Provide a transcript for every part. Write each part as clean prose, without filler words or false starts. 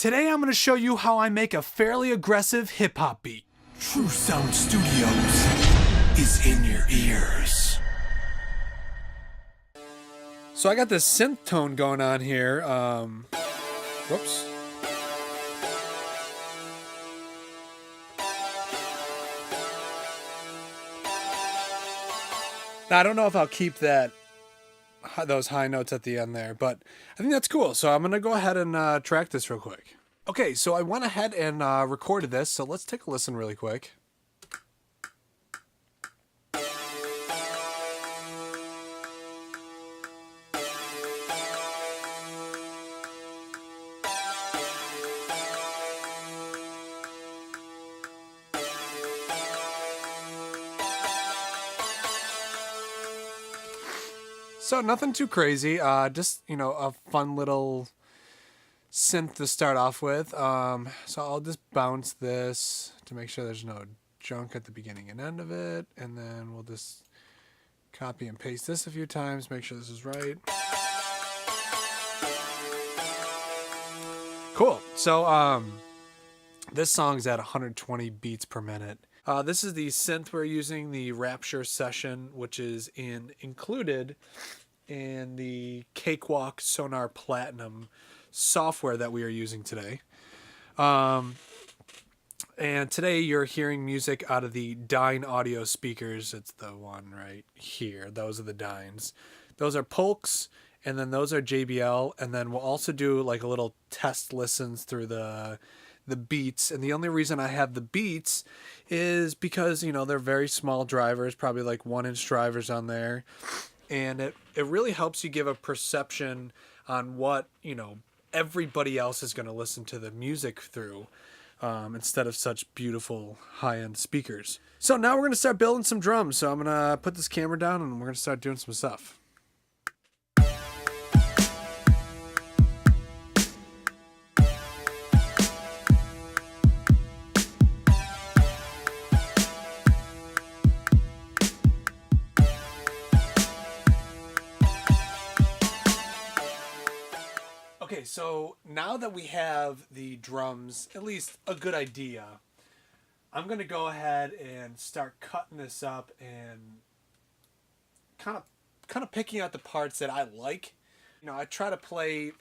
Today I'm going to show you how I make a fairly aggressive hip-hop beat. True Sound Studios is in your ears. So I got this synth tone going on here. Whoops. Now, I don't know if I'll keep those high notes at the end there, but I think that's cool. So I'm going to go ahead and track this real quick. Okay, so I went ahead and recorded this, so let's take a listen really quick. So nothing too crazy, just, a fun little synth to start off with. So I'll just bounce this to make sure there's no junk at the beginning and end of it. And then we'll just copy and paste this a few times, make sure this is right. Cool. So this song's at 120 beats per minute. This is the synth we're using, the Rapture Session, which is included in the Cakewalk Sonar Platinum software that we are using today. And today you're hearing music out of the Dyne audio speakers. It's the one right here. Those are the Dynes. Those are Polks, and then those are JBL. And then we'll also do like a little test listens through the beats. And the only reason I have the beats is because, they're very small drivers, probably like 1-inch drivers on there. And it really helps you give a perception on what, everybody else is going to listen to the music through, instead of such beautiful high-end speakers. So now we're going to start building some drums. So I'm going to put this camera down and we're going to start doing some stuff. Okay, so now that we have the drums, at least a good idea, I'm going to go ahead and start cutting this up and kind of picking out the parts that I like. I try to play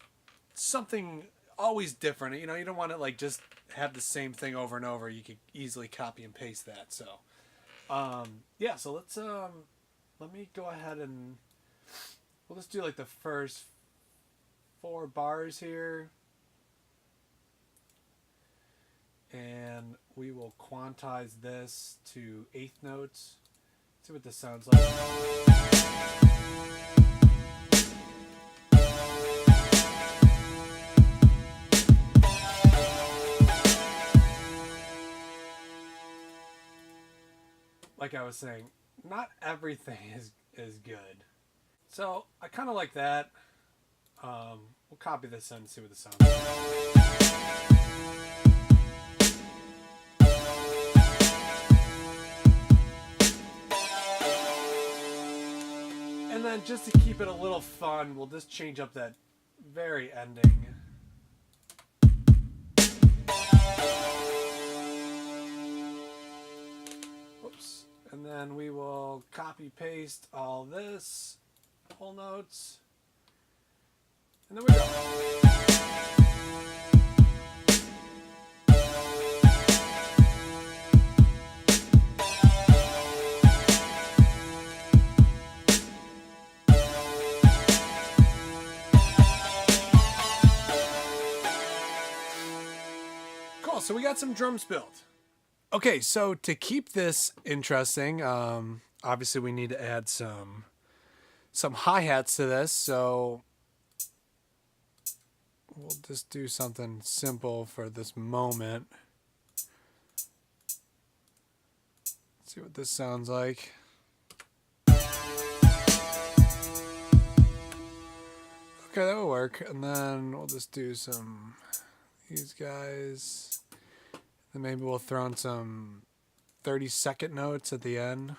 something always different. You don't want to like just have the same thing over and over. You could easily copy and paste that. So, yeah, so let me go ahead and we'll just do like the first 4 bars here, and we will quantize this to 1/8 notes. See what this sounds like. Like I was saying, not everything is good, so I kind of like that. We'll copy this in and see what this sounds like. And then just to keep it a little fun, we'll just change up that very ending. Whoops. And then we will copy paste all this, whole notes. And then we go. Cool, so we got some drums built. Okay, so to keep this interesting, obviously we need to add some hi-hats to this, so we'll just do something simple for this moment. Let's see what this sounds like. Okay, that will work. And then we'll just do these guys. Then maybe we'll throw in some 30-second notes at the end.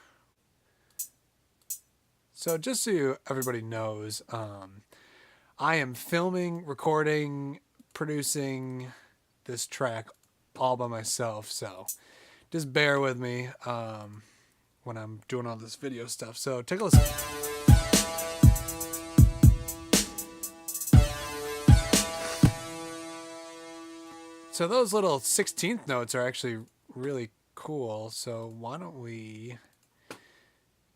So just so everybody knows, I am filming, recording, producing this track all by myself, so just bear with me when I'm doing all this video stuff. So take a listen. So those little 16th notes are actually really cool. So why don't we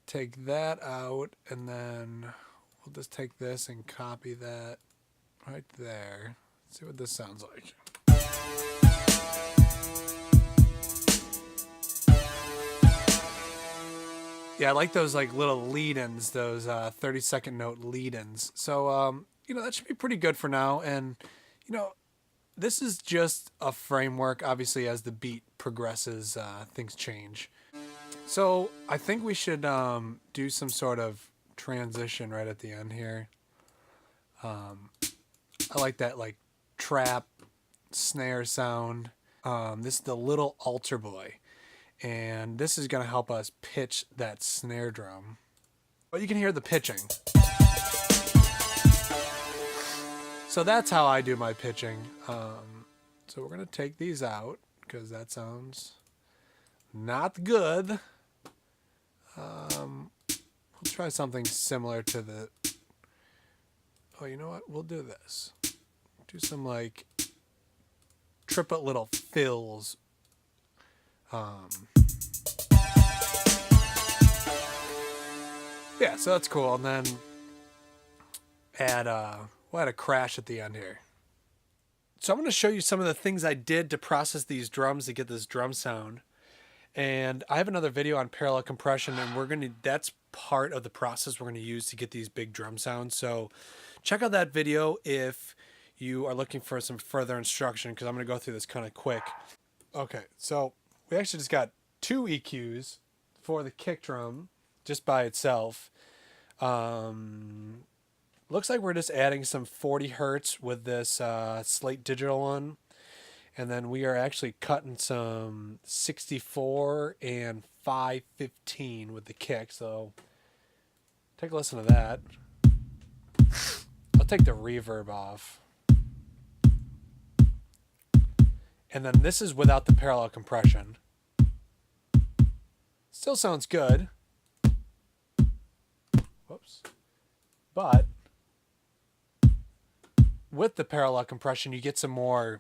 take that out, and then we'll just take this and copy that right there. Let's see what this sounds like. Yeah, I like those like little lead-ins, those 30-second note lead-ins. So, that should be pretty good for now. And, this is just a framework. Obviously, as the beat progresses, things change. So I think we should do some sort of transition right at the end here. I like that like trap snare sound. This is the little altar boy. And this is going to help us pitch that snare drum. But you can hear the pitching. So that's how I do my pitching. So we're going to take these out because that sounds not good. We'll try something similar to the... Oh, you know what? We'll do this. Do some like triplet little fills. Yeah, so that's cool. And then we'll add a crash at the end here. So I'm going to show you some of the things I did to process these drums to get this drum sound. And I have another video on parallel compression, and that's part of the process we're going to use to get these big drum sounds. So check out that video if you are looking for some further instruction, because I'm going to go through this kind of quick. Okay, so we actually just got 2 EQs for the kick drum just by itself. Looks like we're just adding some 40 hertz with this Slate Digital one. And then we are actually cutting some 64 and 515 with the kick. So take a listen to that. I'll take the reverb off. And then this is without the parallel compression. Still sounds good. Whoops. But with the parallel compression, you get some more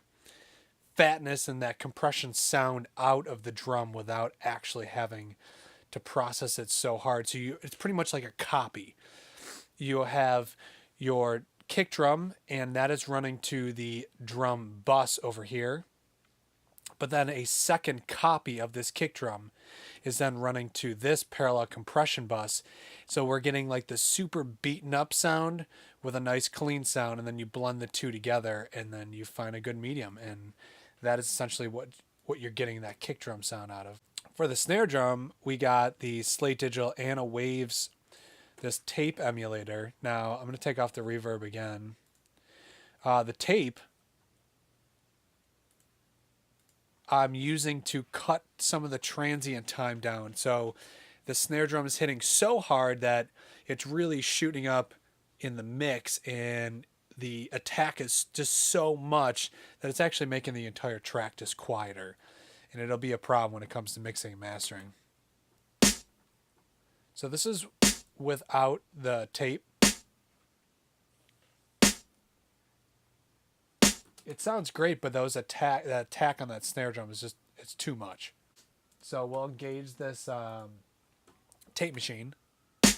fatness and that compression sound out of the drum without actually having to process it so hard. So it's pretty much like a copy. You have your kick drum, and that is running to the drum bus over here. But then a second copy of this kick drum is then running to this parallel compression bus. So we're getting like the super beaten up sound with a nice clean sound, and then you blend the two together, and then you find a good medium. And that is essentially what you're getting that kick drum sound out of. For the snare drum, we got the Slate Digital and a Waves, this tape emulator. Now I'm going to take off the reverb again. The tape I'm using to cut some of the transient time down. So the snare drum is hitting so hard that it's really shooting up in the mix, and the attack is just so much that it's actually making the entire track just quieter. And it'll be a problem when it comes to mixing and mastering. So this is without the tape. It sounds great, but that attack on that snare drum is just, it's too much. So we'll engage this tape machine. You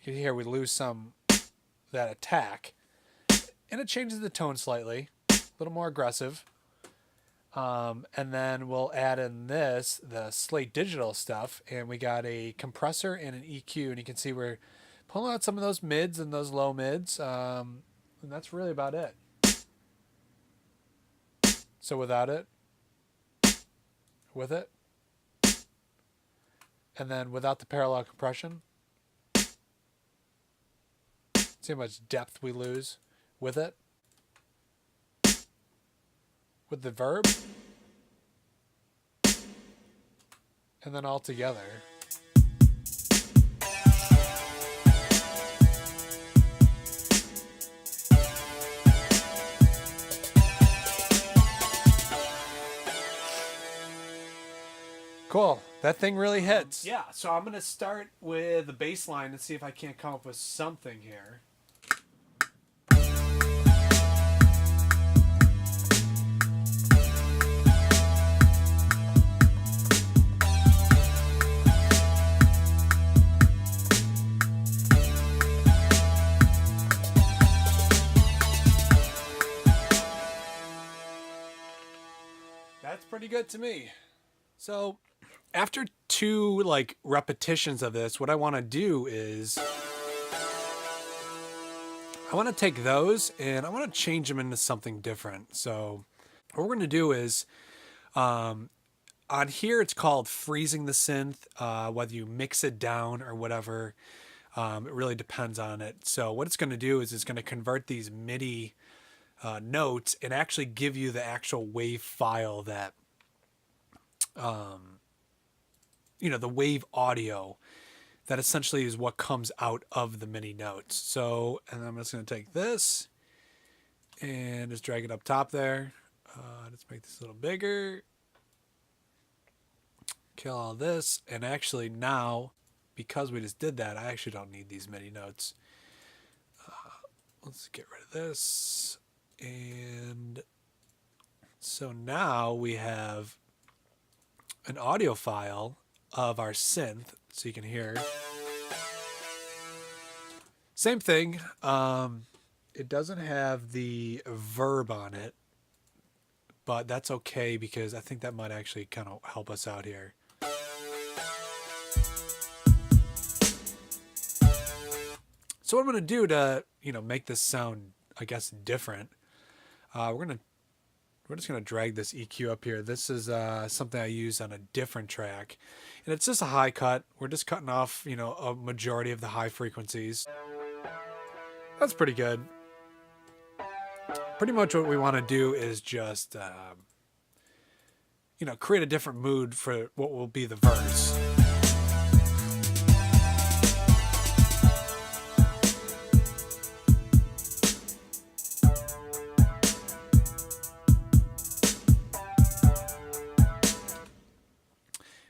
can hear we lose some that attack, and it changes the tone slightly, a little more aggressive. And then we'll add in the Slate Digital stuff, and we got a compressor and an EQ, and you can see we're pulling out some of those mids and those low mids. And that's really about it. So without it, with it, and then without the parallel compression, see how much depth we lose with it. With the verb, and then all together. Cool. That thing really hits. Yeah, so I'm going to start with the bass line and see if I can't come up with something here. That's pretty good to me. So after 2 like repetitions of this, what I want to do is I want to take those and I want to change them into something different. So what we're going to do is on here it's called freezing the synth, whether you mix it down or whatever. It really depends on it. So what it's going to do is it's going to convert these MIDI notes and actually give you the actual wave file that the wave audio that essentially is what comes out of the MIDI notes. So, and I'm just going to take this and just drag it up top there. Let's make this a little bigger. Kill all this. And actually now, because we just did that, I actually don't need these MIDI notes. Let's get rid of this. And so now we have an audio file of our synth, so you can hear. Same thing. It doesn't have the verb on it, but that's okay because I think that might actually kind of help us out here. So what I'm going to do to, make this sound, I guess, different, we're just going to drag this EQ up here. This is something I use on a different track. And it's just a high cut. We're just cutting off, a majority of the high frequencies. That's pretty good. Pretty much what we want to do is just, create a different mood for what will be the verse.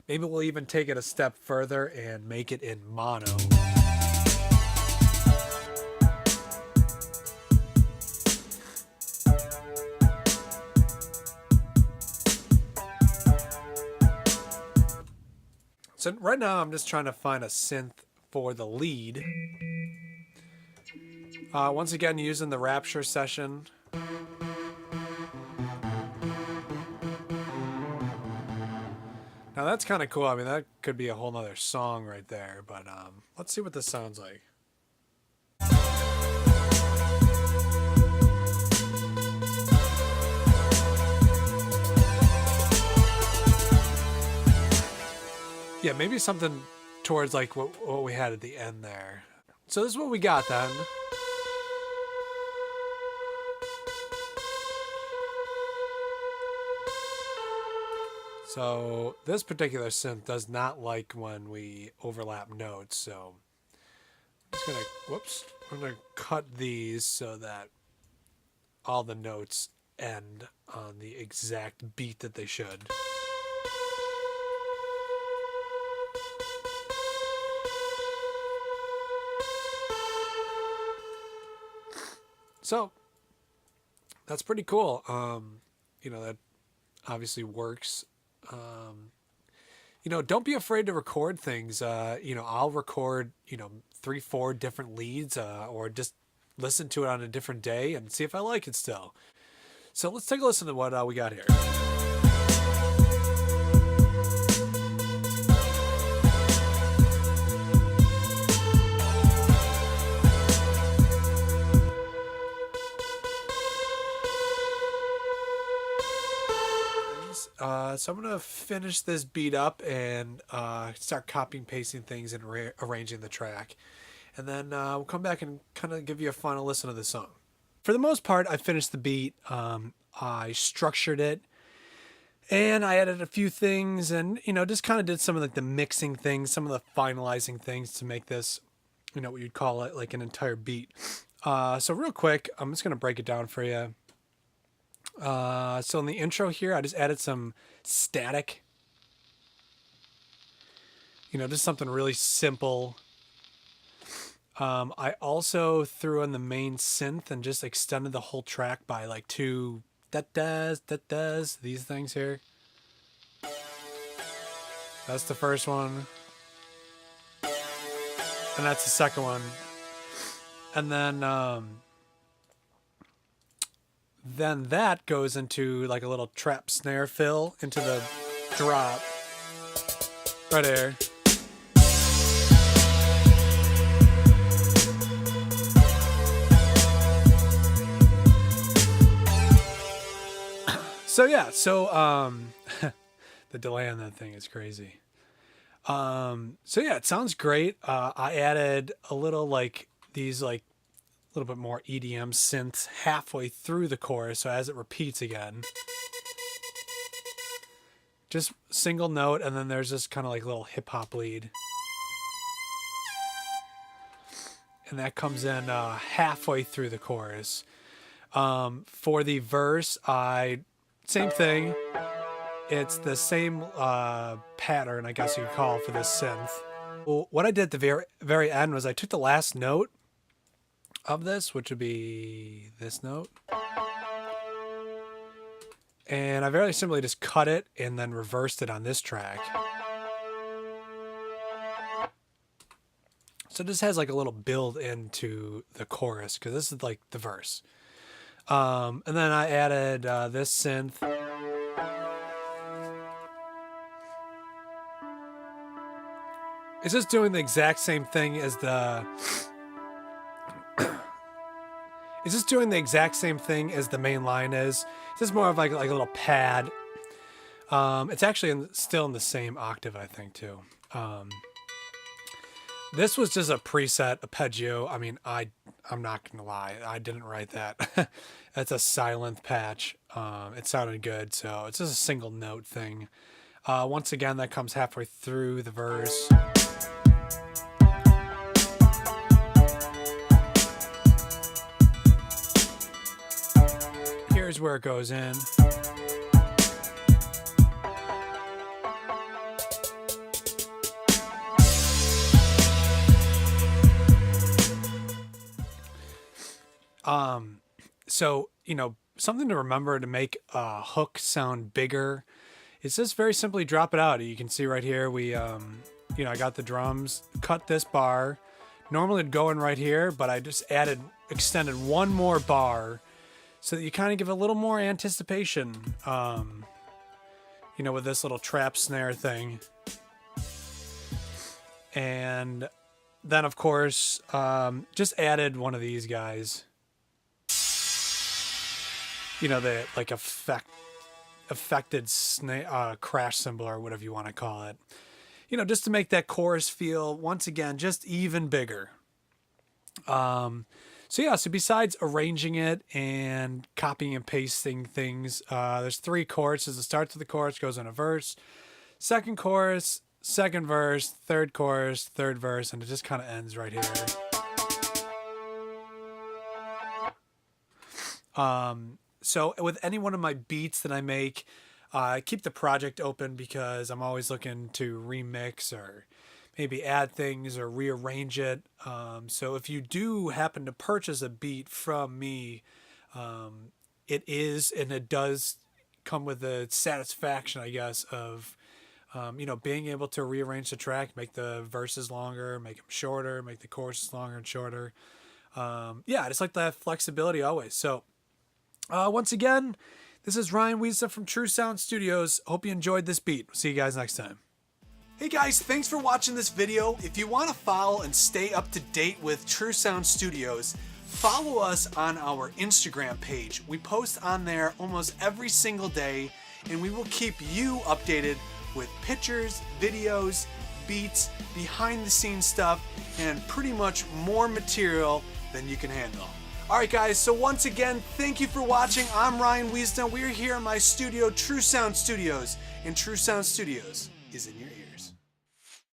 Maybe we'll even take it a step further and make it in mono. So right now I'm just trying to find a synth for the lead. Once again, using the Rapture session. Now that's kind of cool. I mean, that could be a whole nother song right there, but let's see what this sounds like. Yeah, maybe something towards like what we had at the end there. So this is what we got then. So this particular synth does not like when we overlap notes. So I'm just I'm gonna cut these so that all the notes end on the exact beat that they should. So that's pretty cool. That obviously works. Don't be afraid to record things. I'll record, 3-4 different leads, or just listen to it on a different day and see if I like it still. So let's take a listen to what we got here. So I'm going to finish this beat up and start copying, pasting things and arranging the track. And then we'll come back and kind of give you a final listen to the song. For the most part, I finished the beat. I structured it. And I added a few things and, just kind of did some of like the mixing things, some of the finalizing things to make this, what you'd call it, like an entire beat. So real quick, I'm just going to break it down for you. So in the intro here, I just added some static. You know, just something really simple. I also threw in the main synth and just extended the whole track by like 2 that-does, these things here. That's the first one. And that's the second one. And then that goes into like a little trap snare fill into the drop. Right there. So yeah, the delay on that thing is crazy. So yeah, it sounds great. I added a little like these like a little bit more EDM synths halfway through the chorus, so as it repeats again. Just single note, and then there's this kind of like little hip hop lead. And that comes in halfway through the chorus. For the verse, same thing. It's the same pattern, I guess you could call it, for this synth. Well, what I did at the very end was I took the last note of this, which would be this note, and I very simply just cut it and then reversed it on this track. So this has like a little build into the chorus, because this is like the verse. And then I added this synth. It's just doing the exact same thing as the... It's just doing the exact same thing as the main line is. It's just more of like a little pad. It's actually still in the same octave, I think, too. This was just a preset arpeggio. I mean, I'm not going to lie. I didn't write that. That's a silent patch. It sounded good, so it's just a single note thing. Once again, that comes halfway through the verse. Here's where it goes in. So, you know, something to remember to make a hook sound bigger is just very simply drop it out. You can see right here, we, you know, I got the drums, cut this bar. Normally it'd go in right here, but I just extended one more bar so that you kind of give a little more anticipation, you know, with this little trap snare thing. And then, of course, just added one of these guys. You know, the like affected crash cymbal or whatever you want to call it. You know, just to make that chorus feel, once again, just even bigger. So yeah, so besides arranging it and copying and pasting things, there's 3 choruses. It starts with the chorus, goes in a verse, second chorus, second verse, third chorus, third verse, and it just kind of ends right here. So with any one of my beats that I make, I keep the project open because I'm always looking to remix or maybe add things or rearrange it. So if you do happen to purchase a beat from me, it does come with the satisfaction, I guess, of, you know, being able to rearrange the track, make the verses longer, make them shorter, make the choruses longer and shorter. Yeah, I just like that flexibility always. So, once again, this is Ryan Weezna from True Sound Studios. Hope you enjoyed this beat. See you guys next time. Hey guys, thanks for watching this video. If you want to follow and stay up to date with True Sound Studios, follow us on our Instagram page. We post on there almost every single day, and we will keep you updated with pictures, videos, beats, behind the scenes stuff, and pretty much more material than you can handle. Alright guys, so once again, thank you for watching. I'm Ryan Weezna. We're here in my studio, True Sound Studios, and True Sound Studios is in your